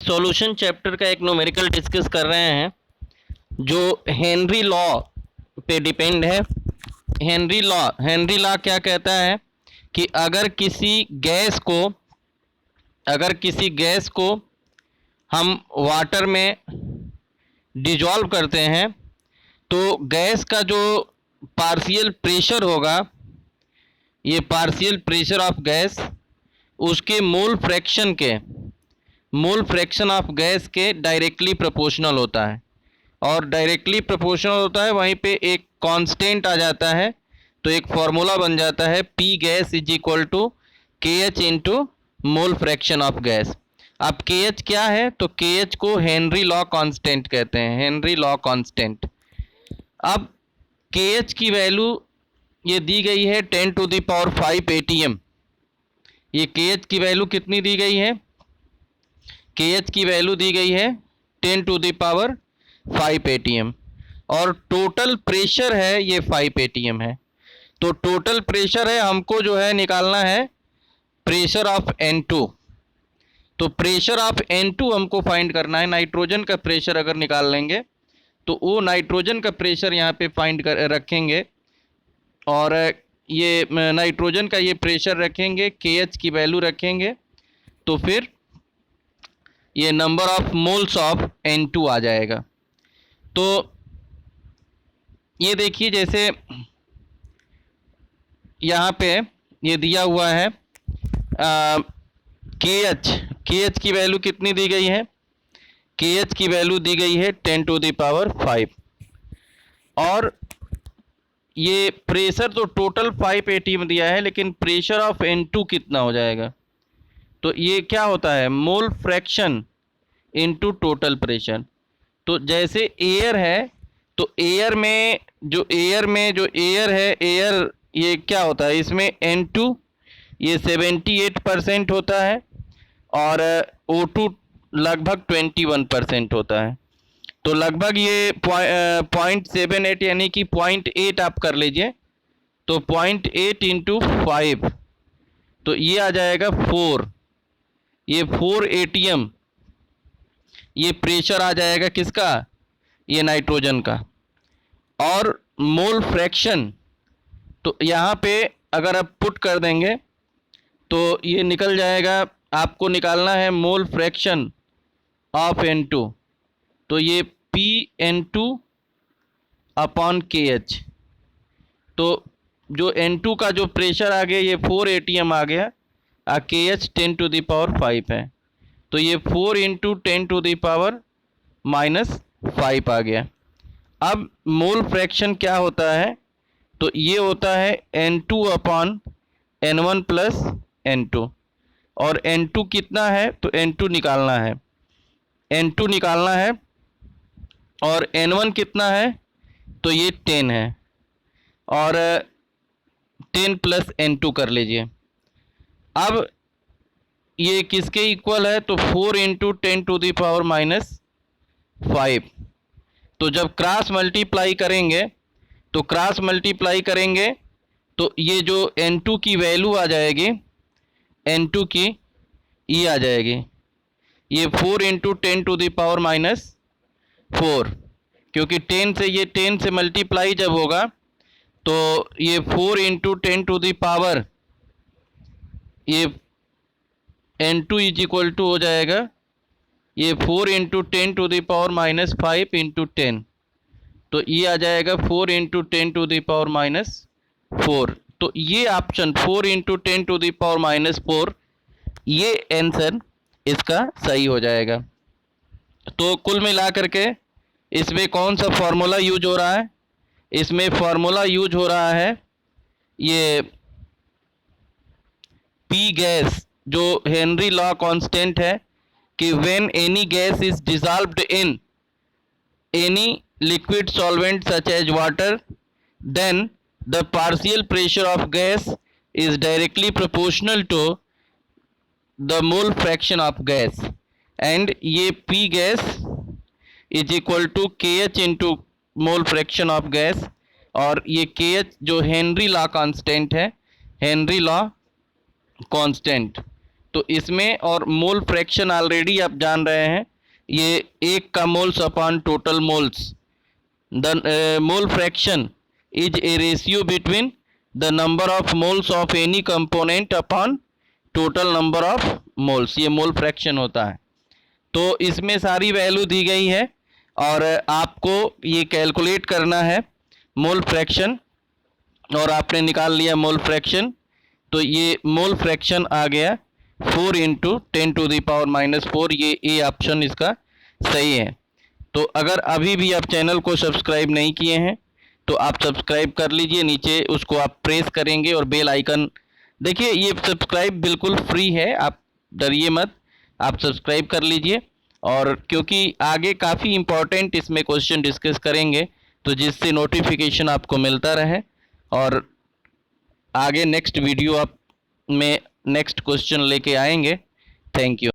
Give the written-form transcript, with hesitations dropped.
Solution chapter का एक numerical discuss कर रहे हैं जो हेनरी लॉ पे डिपेंड है। हेनरी लॉ क्या कहता है कि अगर किसी गैस को हम वाटर में डिजॉल्व करते हैं तो गैस का जो पार्शियल प्रेशर होगा, ये पार्शियल प्रेशर ऑफ गैस उसके मोल फ्रैक्शन ऑफ गैस के डायरेक्टली प्रोपोर्शनल होता है। और डायरेक्टली प्रोपोर्शनल होता है, वहीं पे एक कांस्टेंट आ जाता है, तो एक फॉर्मूला बन जाता है P gas is equal to K H into mole fraction of gas. अब के एच क्या है, तो के एच को हेनरी लॉ कांस्टेंट कहते हैं, हेनरी लॉ कांस्टेंट। अब के एच की वैल्यू ये दी गई है 10⁵ एटीएम। ये के एच की वैल्यू कितनी दी गई है, के एच की वैल्यू दी गई है 10⁵ एटीएम और टोटल प्रेशर है ये 5 एटीएम है। तो टोटल प्रेशर है, हमको जो है निकालना है प्रेशर ऑफ N2। तो प्रेशर ऑफ N2 हमको फाइंड करना है। नाइट्रोजन का प्रेशर अगर निकाल लेंगे तो वो नाइट्रोजन का प्रेशर यहाँ पे फाइंड कर रखेंगे और ये नाइट्रोजन का ये प्रेशर रखेंगे, KH की वैल्यू रखेंगे, तो फिर ये number of moles of N2 आ जाएगा। तो ये देखिए, जैसे यहाँ पे ये दिया हुआ है KH की वैल्यू कितनी दी गई है, KH की वैल्यू दी गई है 10⁵ और ये प्रेशर तो टोटल 5 एटीएम दिया है, लेकिन प्रेशर ऑफ N2 कितना हो जाएगा, तो ये क्या होता है mole fraction into total pressure. तो जैसे एयर है तो एयर है, एयर ये क्या होता है, इसमें N2 ये 78% होता है और O2 लगभग 21% होता है। तो लगभग ये 0.78 यानी कि 0.8 आप कर लीजिए, तो 0.8 इंटू 5 तो ये आ जाएगा 4। ये 4 एटीएम ये प्रेशर आ जाएगा किसका, ये नाइट्रोजन का। और मोल फ्रैक्शन तो यहाँ पे अगर आप पुट कर देंगे तो ये निकल जाएगा, आपको निकालना है मोल फ्रैक्शन ऑफ N2, तो ये PN2 अपॉन KH। तो जो N2 का जो प्रेशर आ गया ये 4 एटीएम आ गया, KH 10⁵ है, तो ये 4 इंटू 10⁻⁻5 आ गया। अब मोल फ्रैक्शन क्या होता है, तो ये होता है N2 upon N1 plus N2 और N2 कितना है, तो N2 निकालना है और N1 कितना है, तो ये 10 है और 10 प्लस N2 कर लीजिए। अब ये किसके इक्वल है, तो 4 इंटू 10⁻⁻5। तो जब क्रॉस मल्टीप्लाई करेंगे तो ये जो N2 की वैल्यू आ जाएगी, N2 की ये आ जाएगी, ये 4 इंटू 10⁻⁻4, क्योंकि 10 से मल्टीप्लाई जब होगा तो ये 4 इंटू 10⁻, ये N2 इज इक्वल टू हो जाएगा ये 4 इंटू 10⁻⁻5 इंटू 10, तो ये आ जाएगा 4 इंटू 10⁻⁻4। तो ये ऑप्शन 4 इंटू 10⁻⁻4 ये आंसर इसका सही हो जाएगा। तो कुल मिला करके इसमें कौन सा फार्मूला यूज हो रहा है, इसमें फार्मूला यूज हो रहा है ये पी गैस, जो हेनरी लॉ कांस्टेंट है कि when any gas is dissolved in any liquid solvent such as water, then the partial pressure of gas is directly proportional to the mole fraction of gas, and ये P gas is equal to KH into mole fraction of gas, और ये KH जो Henry law constant है, Henry law constant, तो तो इसमें और mole fraction already आप जान रहे हैं, ये 1 का moles upon total moles. The mole fraction is a ratio between the number of moles of any component upon total number of moles, ये मोल फ्रैक्शन होता है। तो इसमें सारी वैल्यू दी गई है और आपको ये कैलकुलेट करना है मोल फ्रैक्शन, और आपने निकाल लिया मोल फ्रैक्शन। तो ये मोल फ्रैक्शन आ गया 4 × 10⁻⁻⁴, ये ए ऑप्शन इसका सही है। तो अगर अभी भी आप चैनल को सब्सक्राइब नहीं किए हैं तो आप सब्सक्राइब कर लीजिए, नीचे उसको आप प्रेस करेंगे और बेल आइकन, देखिए ये सब्सक्राइब बिल्कुल फ्री है, आप डरिए मत, आप सब्सक्राइब कर लीजिए। और क्योंकि आगे काफ़ी इम्पोर्टेंट इसमें क्वेश्चन डिस्कस करेंगे, तो जिससे नोटिफिकेशन आपको मिलता रहे, और आगे नेक्स्ट वीडियो आप में नेक्स्ट क्वेश्चन लेके आएंगे। Thank you.